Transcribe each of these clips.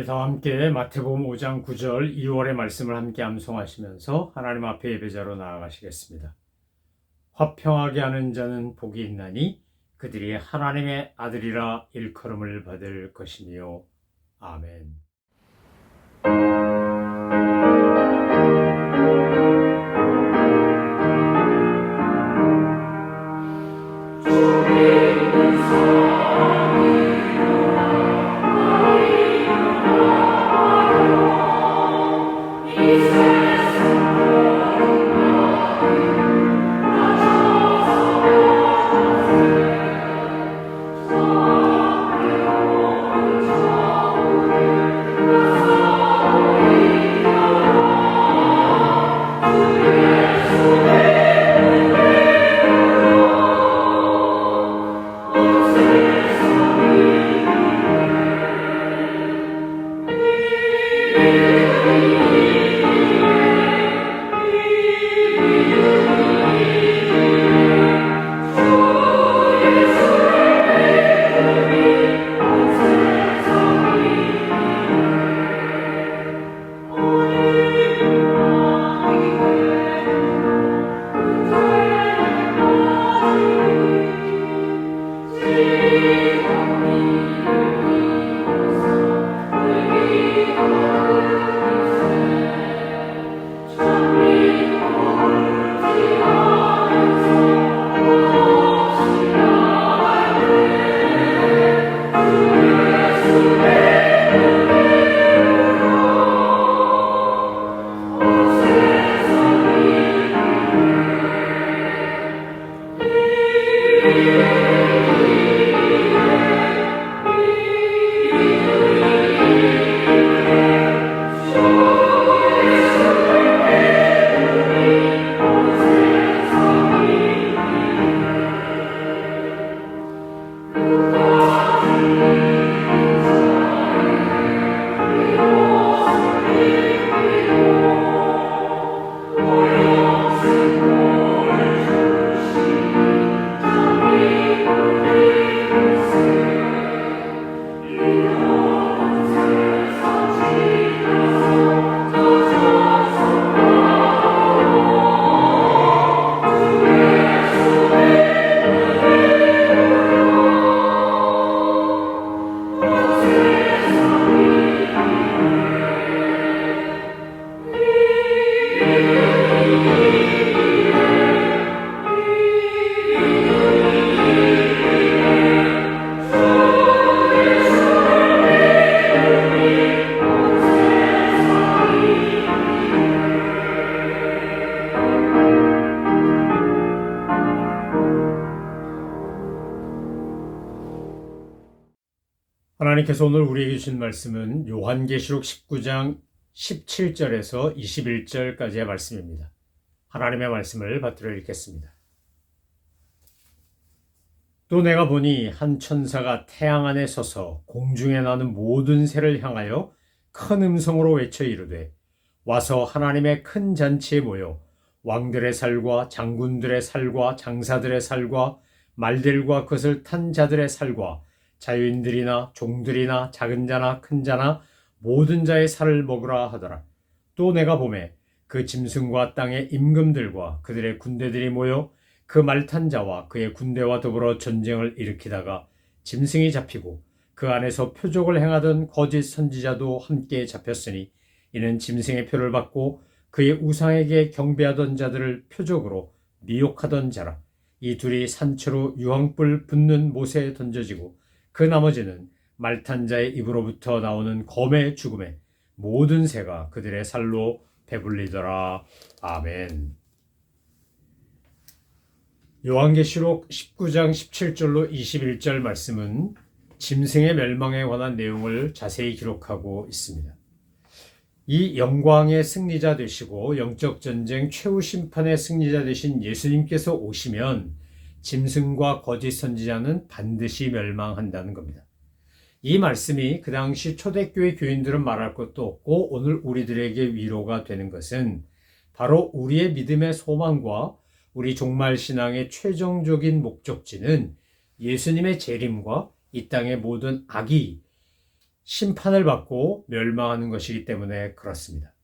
다 함께 마태복음 5장 9절 2월의 말씀을 함께 암송하시면서 하나님 앞에 예배자로 나아가시겠습니다. 화평하게 하는 자는 복이 있나니 그들이 하나님의 아들이라 일컬음을 받을 것이며 아멘. 하나님께서 오늘 우리에게 주신 말씀은 요한계시록 19장 17절에서 21절까지의 말씀입니다. 하나님의 말씀을 받들어 읽겠습니다. 또 내가 보니 한 천사가 태양 안에 서서 공중에 나는 모든 새를 향하여 큰 음성으로 외쳐 이르되 와서 하나님의 큰 잔치에 모여 왕들의 살과 장군들의 살과 장사들의 살과 말들과 그것을 탄 자들의 살과 자유인들이나 종들이나 작은 자나 큰 자나 모든 자의 살을 먹으라 하더라. 또 내가 보매 그 짐승과 땅의 임금들과 그들의 군대들이 모여 그 말탄 자와 그의 군대와 더불어 전쟁을 일으키다가 짐승이 잡히고 그 안에서 표적을 행하던 거짓 선지자도 함께 잡혔으니 이는 짐승의 표를 받고 그의 우상에게 경배하던 자들을 표적으로 미혹하던 자라. 이 둘이 산채로 유황불 붙는 못에 던져지고 그 나머지는 말탄 자의 입으로부터 나오는 검의 죽음에 모든 새가 그들의 살로 배불리더라. 아멘. 요한계시록 19장 17절로 21절 말씀은 짐승의 멸망에 관한 내용을 자세히 기록하고 있습니다. 이 영광의 승리자 되시고 영적 전쟁 최후 심판의 승리자 되신 예수님께서 오시면 짐승과 거짓 선지자는 반드시 멸망한다는 겁니다. 이 말씀이 그 당시 초대교회 교인들은 말할 것도 없고 오늘 우리들에게 위로가 되는 것은 바로 우리의 믿음의 소망과 우리 종말 신앙의 최종적인 목적지는 예수님의 재림과 이 땅의 모든 악이 심판을 받고 멸망하는 것이기 때문에 그렇습니다.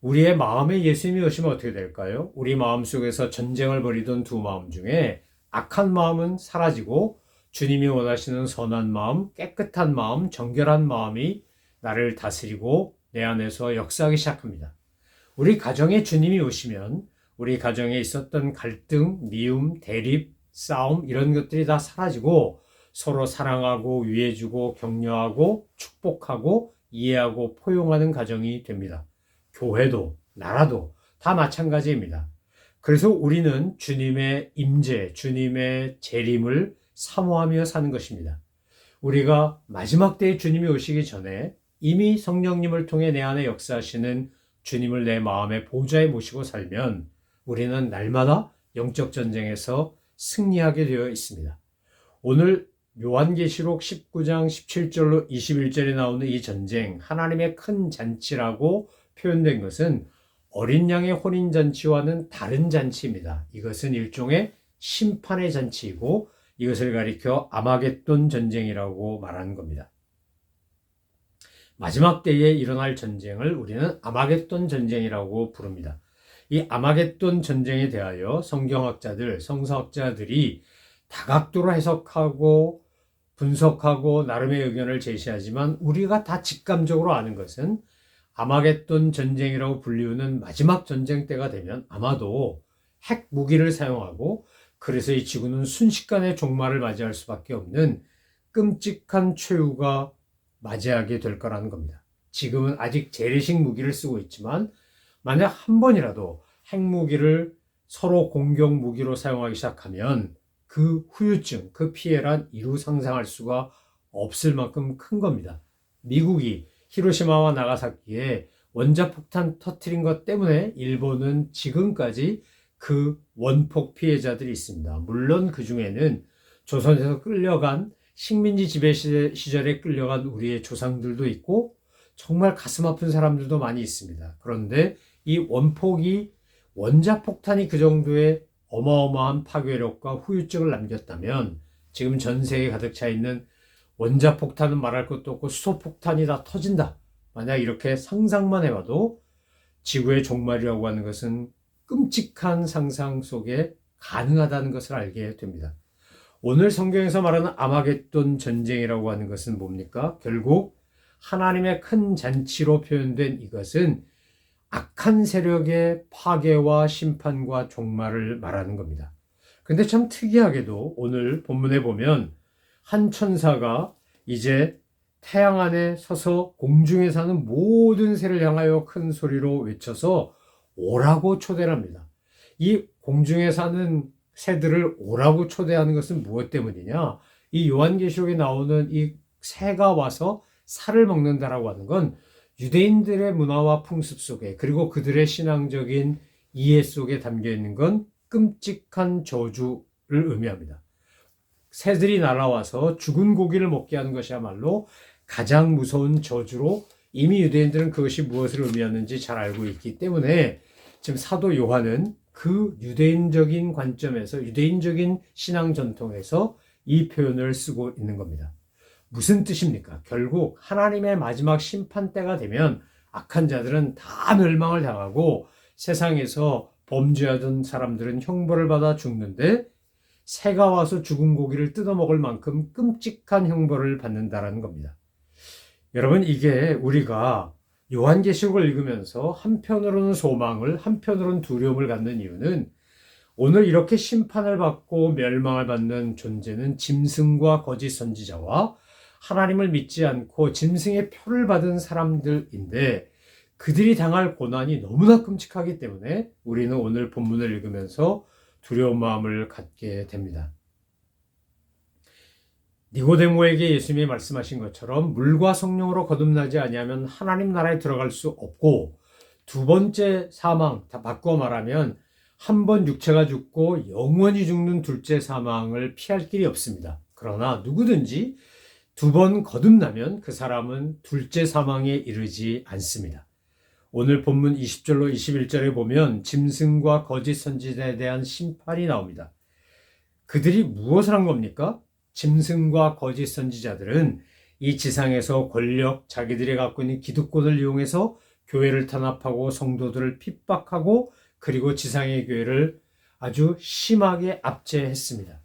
우리의 마음에 예수님이 오시면 어떻게 될까요? 우리 마음속에서 전쟁을 벌이던 두 마음 중에 악한 마음은 사라지고 주님이 원하시는 선한 마음, 깨끗한 마음, 정결한 마음이 나를 다스리고 내 안에서 역사하기 시작합니다. 우리 가정에 주님이 오시면 우리 가정에 있었던 갈등, 미움, 대립, 싸움 이런 것들이 다 사라지고 서로 사랑하고 위해주고 격려하고 축복하고 이해하고 포용하는 가정이 됩니다. 교회도 나라도 다 마찬가지입니다. 그래서 우리는 주님의 임재, 주님의 재림을 사모하며 사는 것입니다. 우리가 마지막 때에 주님이 오시기 전에 이미 성령님을 통해 내 안에 역사하시는 주님을 내 마음의 보좌에 모시고 살면 우리는 날마다 영적 전쟁에서 승리하게 되어 있습니다. 오늘 요한계시록 19장 17절로 21절에 나오는 이 전쟁, 하나님의 큰 잔치라고 표현된 것은 어린 양의 혼인잔치와는 다른 잔치입니다. 이것은 일종의 심판의 잔치이고 이것을 가리켜 아마겟돈 전쟁이라고 말하는 겁니다. 마지막 때에 일어날 전쟁을 우리는 아마겟돈 전쟁이라고 부릅니다. 이 아마겟돈 전쟁에 대하여 성경학자들, 성서학자들이 다각도로 해석하고 분석하고 나름의 의견을 제시하지만 우리가 다 직감적으로 아는 것은 아마겟돈 전쟁이라고 불리우는 마지막 전쟁 때가 되면 아마도 핵 무기를 사용하고 그래서 이 지구는 순식간에 종말을 맞이할 수밖에 없는 끔찍한 최후가 맞이하게 될 거라는 겁니다. 지금은 아직 재래식 무기를 쓰고 있지만 만약 한 번이라도 핵무기를 서로 공격 무기로 사용하기 시작하면 그 후유증, 그 피해란 이루 상상할 수가 없을 만큼 큰 겁니다. 미국이 히로시마와 나가사키에 원자폭탄 터뜨린 것 때문에 일본은 지금까지 그 원폭 피해자들이 있습니다. 물론 그 중에는 조선에서 끌려간 식민지 지배 시절에 끌려간 우리의 조상들도 있고 정말 가슴 아픈 사람들도 많이 있습니다. 그런데 이 원폭이 원자폭탄이 그 정도의 어마어마한 파괴력과 후유증을 남겼다면 지금 전 세계에 가득 차 있는 원자폭탄은 말할 것도 없고 수소폭탄이 다 터진다. 만약 이렇게 상상만 해봐도 지구의 종말이라고 하는 것은 끔찍한 상상 속에 가능하다는 것을 알게 됩니다. 오늘 성경에서 말하는 아마겟돈 전쟁이라고 하는 것은 뭡니까? 결국 하나님의 큰 잔치로 표현된 이것은 악한 세력의 파괴와 심판과 종말을 말하는 겁니다. 근데 참 특이하게도 오늘 본문에 보면 한 천사가 이제 태양 안에 서서 공중에 사는 모든 새를 향하여 큰 소리로 외쳐서 오라고 초대를 합니다. 이 공중에 사는 새들을 오라고 초대하는 것은 무엇 때문이냐? 이 요한계시록에 나오는 이 새가 와서 살을 먹는다라고 하는 건 유대인들의 문화와 풍습 속에 그리고 그들의 신앙적인 이해 속에 담겨 있는 건 끔찍한 저주를 의미합니다. 새들이 날아와서 죽은 고기를 먹게 하는 것이야말로 가장 무서운 저주로 이미 유대인들은 그것이 무엇을 의미하는지 잘 알고 있기 때문에 지금 사도 요한은 그 유대인적인 관점에서 유대인적인 신앙 전통에서 이 표현을 쓰고 있는 겁니다. 무슨 뜻입니까? 결국 하나님의 마지막 심판 때가 되면 악한 자들은 다 멸망을 당하고 세상에서 범죄하던 사람들은 형벌을 받아 죽는데 새가 와서 죽은 고기를 뜯어먹을 만큼 끔찍한 형벌을 받는다라는 겁니다. 여러분, 이게 우리가 요한계시록을 읽으면서 한편으로는 소망을 한편으로는 두려움을 갖는 이유는 오늘 이렇게 심판을 받고 멸망을 받는 존재는 짐승과 거짓 선지자와 하나님을 믿지 않고 짐승의 표를 받은 사람들인데 그들이 당할 고난이 너무나 끔찍하기 때문에 우리는 오늘 본문을 읽으면서 두려운 마음을 갖게 됩니다. 니고데모에게 예수님이 말씀하신 것처럼 물과 성령으로 거듭나지 아니하면 하나님 나라에 들어갈 수 없고 두 번째 사망, 다 바꿔 말하면 한 번 육체가 죽고 영원히 죽는 둘째 사망을 피할 길이 없습니다. 그러나 누구든지 두 번 거듭나면 그 사람은 둘째 사망에 이르지 않습니다. 오늘 본문 20절로 21절에 보면 짐승과 거짓 선지자에 대한 심판이 나옵니다. 그들이 무엇을 한 겁니까? 짐승과 거짓 선지자들은 이 지상에서 권력, 자기들이 갖고 있는 기득권을 이용해서 교회를 탄압하고 성도들을 핍박하고 그리고 지상의 교회를 아주 심하게 압제했습니다.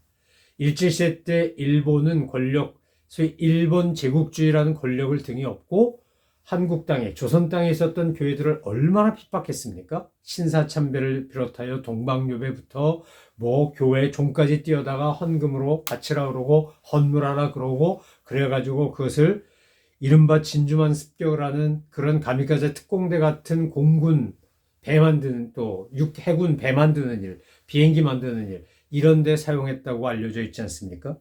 일제시대 때 일본은 권력, 소위 일본 제국주의라는 권력을 등에 업고 한국 땅에, 조선 땅에 있었던 교회들을 얼마나 핍박했습니까? 신사참배를 비롯하여 동방요배부터 교회 종까지 뛰어다가 헌금으로 바치라 그러고 헌물하라 그러고 그래가지고 그것을 이른바 진주만 습격을 하는 그런 가미카제 특공대 같은 공군 배 만드는 또 해군 배 만드는 일, 비행기 만드는 일 이런 데 사용했다고 알려져 있지 않습니까?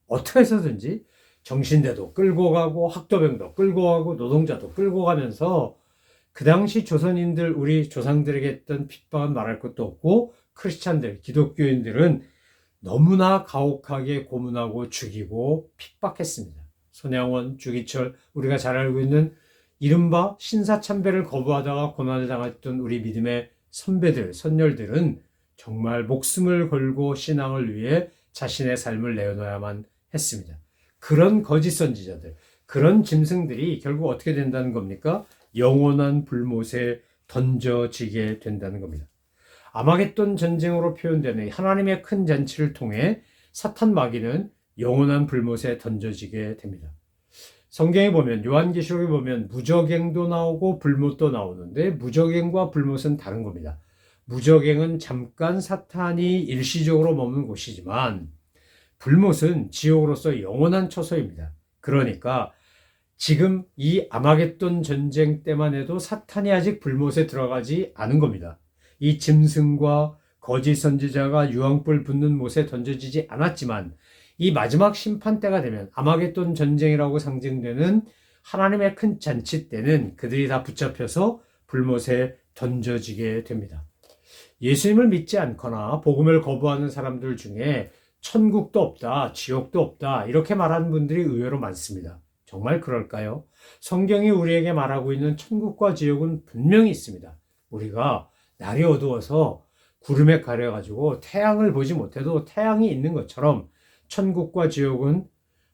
어떻게 해서든지 정신대도 끌고 가고 학도병도 끌고 가고 노동자도 끌고 가면서 그 당시 조선인들 우리 조상들에게 했던 핍박은 말할 것도 없고 크리스찬들 기독교인들은 너무나 가혹하게 고문하고 죽이고 핍박했습니다. 손양원, 주기철 우리가 잘 알고 있는 이른바 신사참배를 거부하다가 고난을 당했던 우리 믿음의 선배들, 선열들은 정말 목숨을 걸고 신앙을 위해 자신의 삶을 내어놓아야만 했습니다. 그런 거짓 선지자들, 그런 짐승들이 결국 어떻게 된다는 겁니까? 영원한 불못에 던져지게 된다는 겁니다. 아마겟돈 전쟁으로 표현되는 하나님의 큰 잔치를 통해 사탄 마귀는 영원한 불못에 던져지게 됩니다. 성경에 보면 요한계시록에 보면 무저갱도 나오고 불못도 나오는데 무저갱과 불못은 다른 겁니다. 무저갱은 잠깐 사탄이 일시적으로 머무는 곳이지만 불못은 지옥으로서 영원한 처소입니다. 그러니까 지금 이 아마겟돈 전쟁 때만 해도 사탄이 아직 불못에 들어가지 않은 겁니다. 이 짐승과 거짓 선지자가 유황불 붙는 못에 던져지지 않았지만 이 마지막 심판 때가 되면 아마겟돈 전쟁이라고 상징되는 하나님의 큰 잔치 때는 그들이 다 붙잡혀서 불못에 던져지게 됩니다. 예수님을 믿지 않거나 복음을 거부하는 사람들 중에 천국도 없다, 지옥도 없다 이렇게 말하는 분들이 의외로 많습니다. 정말 그럴까요? 성경이 우리에게 말하고 있는 천국과 지옥은 분명히 있습니다. 우리가 날이 어두워서 구름에 가려가지고 태양을 보지 못해도 태양이 있는 것처럼 천국과 지옥은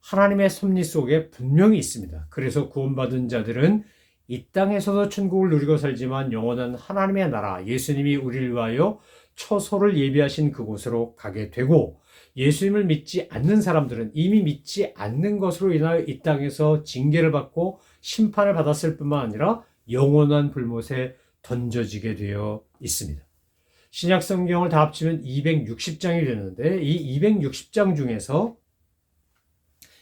하나님의 섭리 속에 분명히 있습니다. 그래서 구원받은 자들은 이 땅에서도 천국을 누리고 살지만 영원한 하나님의 나라, 예수님이 우리를 위하여 처소를 예비하신 그곳으로 가게 되고 예수님을 믿지 않는 사람들은 이미 믿지 않는 것으로 인하여 이 땅에서 징계를 받고 심판을 받았을 뿐만 아니라 영원한 불못에 던져지게 되어 있습니다. 신약 성경을 다 합치면 260장이 되는데 이 260장 중에서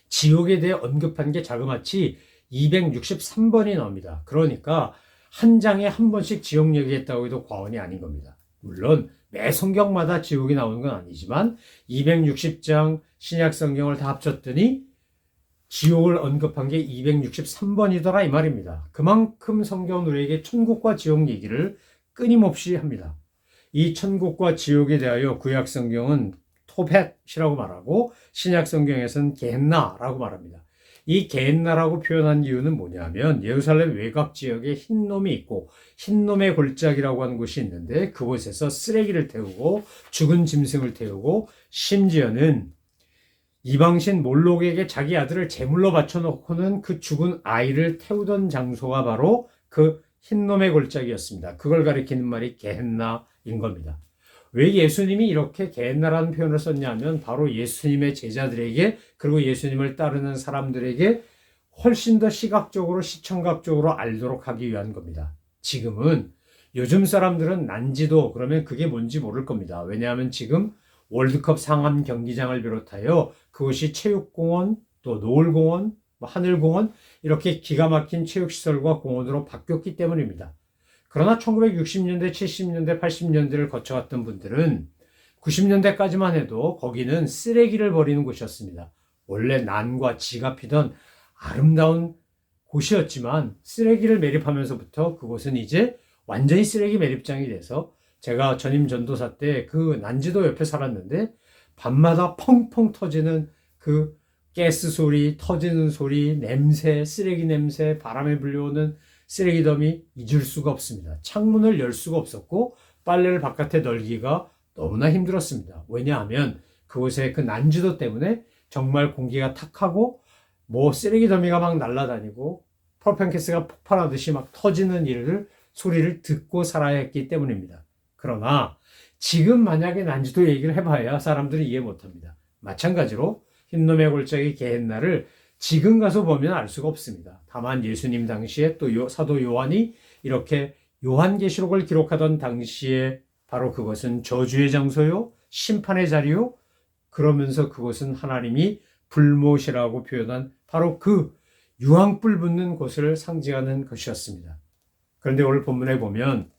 지옥에 대해 언급한 게 자그마치 263번이 나옵니다. 그러니까 한 장에 한 번씩 지옥 얘기했다고 해도 과언이 아닌 겁니다. 물론 매 성경마다 지옥이 나오는 건 아니지만 260장 신약 성경을 다 합쳤더니 지옥을 언급한 게 263번이더라 이 말입니다. 그만큼 성경은 우리에게 천국과 지옥 얘기를 끊임없이 합니다. 이 천국과 지옥에 대하여 구약 성경은 토벳이라고 말하고 신약 성경에서는 게헨나라고 말합니다. 이 게헨나라고 표현한 이유는 뭐냐면 예루살렘 외곽 지역에 흰놈이 있고 흰놈의 골짜기라고 하는 곳이 있는데 그곳에서 쓰레기를 태우고 죽은 짐승을 태우고 심지어는 이방신 몰록에게 자기 아들을 제물로 바쳐놓고는 그 죽은 아이를 태우던 장소가 바로 그 흰놈의 골짜기였습니다. 그걸 가리키는 말이 게헨나인 겁니다. 왜 예수님이 이렇게 게헨나라는 표현을 썼냐면 바로 예수님의 제자들에게 그리고 예수님을 따르는 사람들에게 훨씬 더 시각적으로 시청각적으로 알도록 하기 위한 겁니다. 지금은 요즘 사람들은 난지도 그러면 그게 뭔지 모를 겁니다. 왜냐하면 지금 월드컵 상암 경기장을 비롯하여 그것이 체육공원 또 노을공원 하늘공원 이렇게 기가 막힌 체육시설과 공원으로 바뀌었기 때문입니다. 그러나 1960년대, 70년대, 80년대를 거쳐갔던 분들은 90년대까지만 해도 거기는 쓰레기를 버리는 곳이었습니다. 원래 난과 지가 피던 아름다운 곳이었지만 쓰레기를 매립하면서부터 그곳은 이제 완전히 쓰레기 매립장이 돼서 제가 전임 전도사 때 그 난지도 옆에 살았는데 밤마다 펑펑 터지는 그 가스 소리, 터지는 소리, 냄새, 쓰레기 냄새, 바람에 불려오는 쓰레기 더미 잊을 수가 없습니다. 창문을 열 수가 없었고 빨래를 바깥에 널기가 너무나 힘들었습니다. 왜냐하면 그곳의 그 난지도 때문에 정말 공기가 탁하고 뭐 쓰레기 더미가 막 날아다니고 프로펜가스가 폭발하듯이 막 터지는 일을 소리를 듣고 살아야 했기 때문입니다. 그러나 지금 만약에 난지도 얘기를 해봐야 사람들이 이해 못합니다. 마찬가지로 흰놈의 골짜기 개했나를 지금 가서 보면 알 수가 없습니다. 다만 예수님 당시에 또 사도 요한이 이렇게 요한계시록을 기록하던 당시에 바로 그것은 저주의 장소요, 심판의 자리요, 그러면서 그것은 하나님이 불못이라고 표현한 바로 그 유황불 붙는 곳을 상징하는 것이었습니다. 그런데 오늘 본문에 보면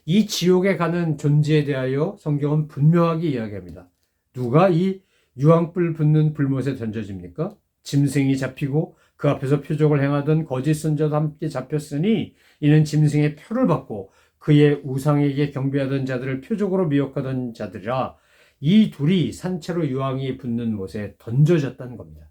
이 지옥에 가는 존재에 대하여 성경은 분명하게 이야기합니다. 누가 이 유황불 붙는 불못에 던져집니까? 짐승이 잡히고 그 앞에서 표적을 행하던 거짓 선자도 함께 잡혔으니 이는 짐승의 표를 받고 그의 우상에게 경배하던 자들을 표적으로 미혹하던 자들이라. 이 둘이 산채로 유황이 붙는 못에 던져졌다는 겁니다.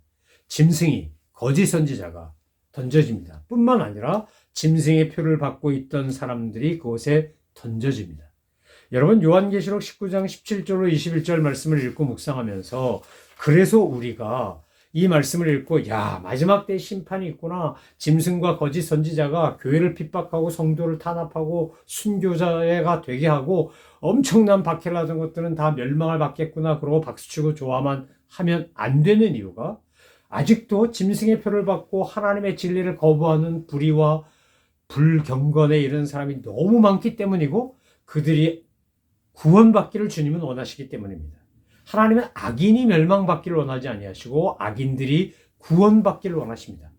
짐승이, 거짓 선지자가 던져집니다. 뿐만 아니라 짐승의 표를 받고 있던 사람들이 그곳에 던져집니다. 여러분, 요한계시록 19장 17절로 21절 말씀을 읽고 묵상하면서 그래서 우리가 이 말씀을 읽고 야, 마지막 때 심판이 있구나. 짐승과 거짓 선지자가 교회를 핍박하고 성도를 탄압하고 순교자가 되게 하고 엄청난 박해를 하던 것들은 다 멸망을 받겠구나. 그러고 박수치고 좋아만 하면 안 되는 이유가 아직도 짐승의 표를 받고 하나님의 진리를 거부하는 불의와 불경건에 이르는 사람이 너무 많기 때문이고 그들이 구원받기를 주님은 원하시기 때문입니다. 하나님은 악인이 멸망받기를 원하지 아니하시고 악인들이 구원받기를 원하십니다.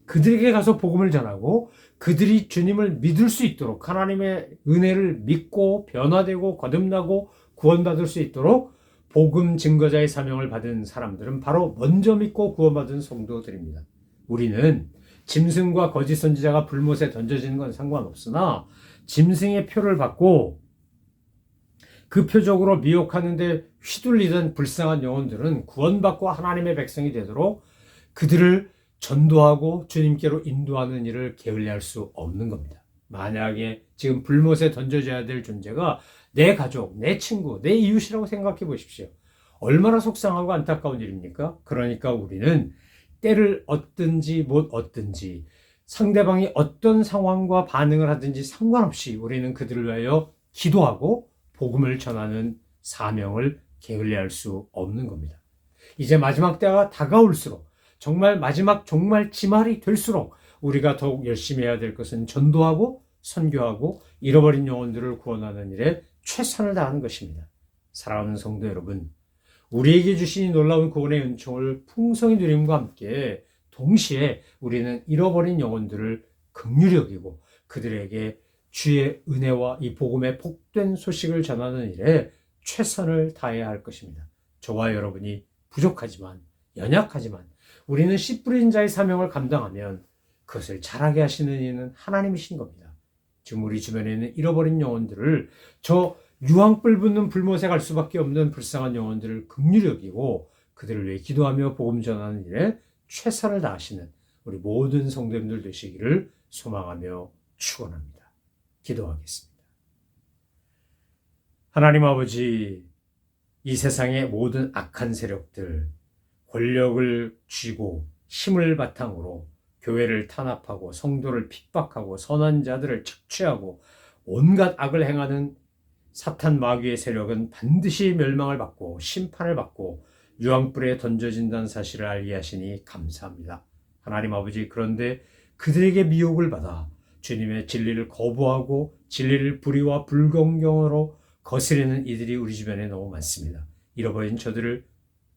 그들에게 가서 복음을 전하고 그들이 주님을 믿을 수 있도록 하나님의 은혜를 믿고 변화되고 거듭나고 구원받을 수 있도록 복음 증거자의 사명을 받은 사람들은 바로 먼저 믿고 구원받은 성도들입니다. 우리는 짐승과 거짓 선지자가 불못에 던져지는 건 상관없으나 짐승의 표를 받고 그 표적으로 미혹하는데 휘둘리던 불쌍한 영혼들은 구원받고 하나님의 백성이 되도록 그들을 전도하고 주님께로 인도하는 일을 게을리할 수 없는 겁니다. 만약에 지금 불못에 던져져야 될 존재가 내 가족, 내 친구, 내 이웃이라고 생각해 보십시오. 얼마나 속상하고 안타까운 일입니까? 그러니까 우리는 때를 얻든지 못 얻든지 상대방이 어떤 상황과 반응을 하든지 상관없이 우리는 그들을 위하여 기도하고 복음을 전하는 사명을 게을리할 수 없는 겁니다. 이제 마지막 때가 다가올수록 정말 마지막 종말 지말이 될수록 우리가 더욱 열심히 해야 될 것은 전도하고 선교하고 잃어버린 영혼들을 구원하는 일에 최선을 다하는 것입니다. 사랑하는 성도 여러분, 우리에게 주신 이 놀라운 구원의 은총을 풍성히 누림과 함께 동시에 우리는 잃어버린 영혼들을 긍휼히 여기고 그들에게 주의 은혜와 이 복음의 복된 소식을 전하는 일에 최선을 다해야 할 것입니다. 저와 여러분이 부족하지만 연약하지만 우리는 씨 뿌린 자의 사명을 감당하면 그것을 잘하게 하시는 이는 하나님이신 겁니다. 지금 우리 주변에 있는 잃어버린 영혼들을 저 유황불 붙는 불못에 갈 수밖에 없는 불쌍한 영혼들을 긍휼히 여기고 그들을 위해 기도하며 복음 전하는 일에 최선을 다하시는 우리 모든 성도님들 되시기를 소망하며 축원합니다. 기도하겠습니다. 하나님 아버지, 이 세상의 모든 악한 세력들, 권력을 쥐고 힘을 바탕으로 교회를 탄압하고 성도를 핍박하고 선한 자들을 착취하고 온갖 악을 행하는 사탄 마귀의 세력은 반드시 멸망을 받고 심판을 받고 유황불에 던져진다는 사실을 알게 하시니 감사합니다. 하나님 아버지, 그런데 그들에게 미혹을 받아 주님의 진리를 거부하고 진리를 불의와 불공경으로 거스르는 이들이 우리 주변에 너무 많습니다. 잃어버린 저들을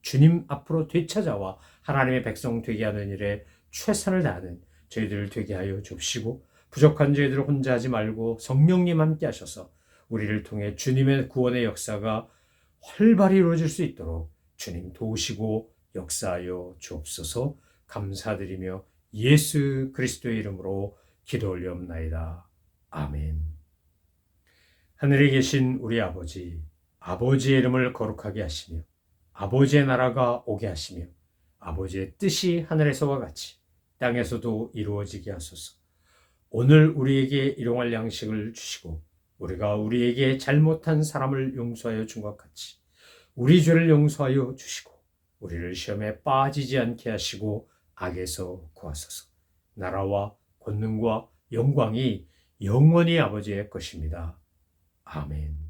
주님 앞으로 되찾아와 하나님의 백성 되게 하는 일에 최선을 다하는 저희들을 되게 하여 주시고 부족한 저희들을 혼자 하지 말고 성령님 함께 하셔서 우리를 통해 주님의 구원의 역사가 활발히 이루어질 수 있도록 주님 도우시고 역사하여 주옵소서. 감사드리며 예수 그리스도의 이름으로 기도 올리옵나이다. 아멘. 하늘에 계신 우리 아버지, 아버지의 이름을 거룩하게 하시며 아버지의 나라가 오게 하시며 아버지의 뜻이 하늘에서와 같이 땅에서도 이루어지게 하소서. 오늘 우리에게 일용할 양식을 주시고 우리가 우리에게 잘못한 사람을 용서하여 준 것 같이 우리 죄를 용서하여 주시고 우리를 시험에 빠지지 않게 하시고 악에서 구하소서. 나라와 권능과 영광이 영원히 아버지의 것입니다. 아멘.